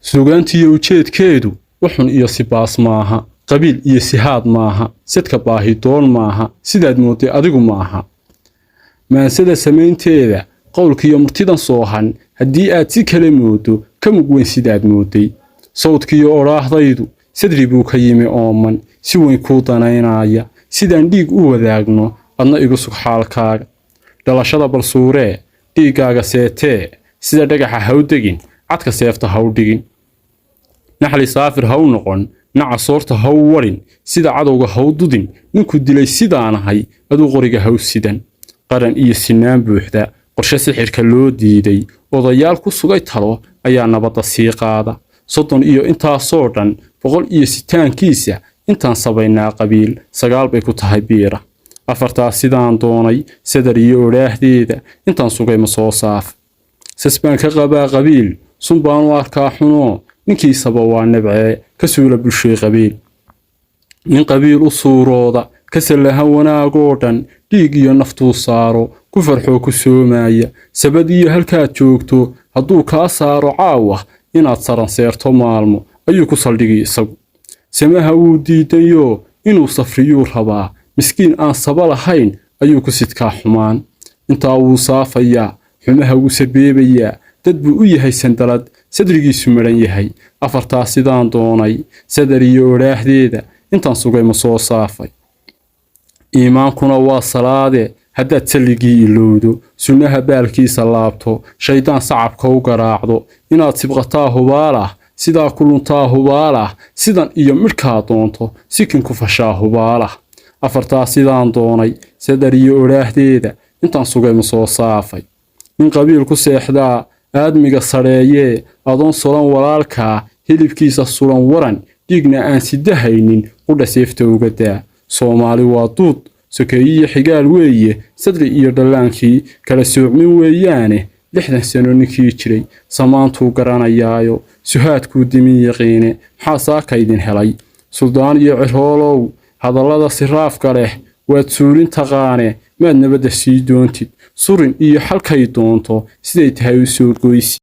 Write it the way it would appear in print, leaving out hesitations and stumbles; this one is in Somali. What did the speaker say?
suugaantiyo ujeedkeedu wuxun iyo sibaas maaha qabiil iyo sihaad maaha sidka baahi doon maaha sidaad mooday adigu maaha maansada samaynteeda qowlkiyo murtidan soohan haddii aad si kale moodo ka mug weyn sidaad mooday sawdkiyo oraahdaydu sadri buu ka yimi ooman si weyn kuu danaynaya sidaan dhiig u wadaagno adna igu sug xaalkaaga dhalashada balsuuree dhiigaaga seetee sida dhagaxa ha u degin cadka seefta ha u dhigin naxli saafir ha u noqon naca soorta ha u warin sida cadowga ha u dudin ninku dilay sidaanahay aduu qoriga ha u sidan qaran iyo sinaan buuxda qorshe sixirka loo diiday odayaal ku sugay talo ayaa nabadda sii qaada 30 iyo intaasoo dhan 106kiisa intaan sabaynaa qabiil 9 bay ku tahay biira afartaa sidaan doonay sadar iyo oraahdeeda intaan sugay ma soo saaf sasbaan ka qabaa qabiil sunbaan u arkaa xuno ninkiisaba waa nabcee ka suula bulshay qabiil nin qabiil u suurooda ka salaha wanaagoo dhan dhiig iyo naftuu saaro ku farxoo ku soomaya sabad iyo halkaad joogto hadduu kaa saaro caawa inaad saran seerto maalmo ayuu ku saldhigi isagu samaha wuu diidayo inuu safriyuu rabaa miskiin aan saba lahayn ayuu ku sidkaa xumaan intaa wuu saafayaa xumaha wuu sabeebayaa dad buu u yahay sandalad sadrigiisu maran yahay afartaa sidaan doonay sadar iyo oraahdeeda intaan sugay ma soo saafay iimaankuna waa salaade haddaad salligii ilowdo sunnaha baalkiisa laabto shaydaan sacabka u garaacdo inaad sibqataa hubaalah sidaa kuluntaa hubaalah sidan iyo midhkaa doonto sikin ku fashaa hubaalah afartaa sidaan doonay sadar iyo oraahdeeda intaan sugay ma soo saafay min qabiil ku seexdaa aadmiga sareeyee adoon sulan walaalkaa hilibkiisa sulan waran dhiigna aan sidahaynin qudha seefta uga daa soomaali waa duud sokeeyiyo xigaal weeye sadri iyo dhallaankii kala soocmin weeyaane 60 sano ninkii jiray samaantuu garanayaayo suhaadkuu dimin yaqiine maxaa saakaydin helay suldaan iyo ciroolow hadallada siraafka leh waad suulin taqaane maad nabadda sii doontid surin iyo xalkay doonto siday tahay u soo goysi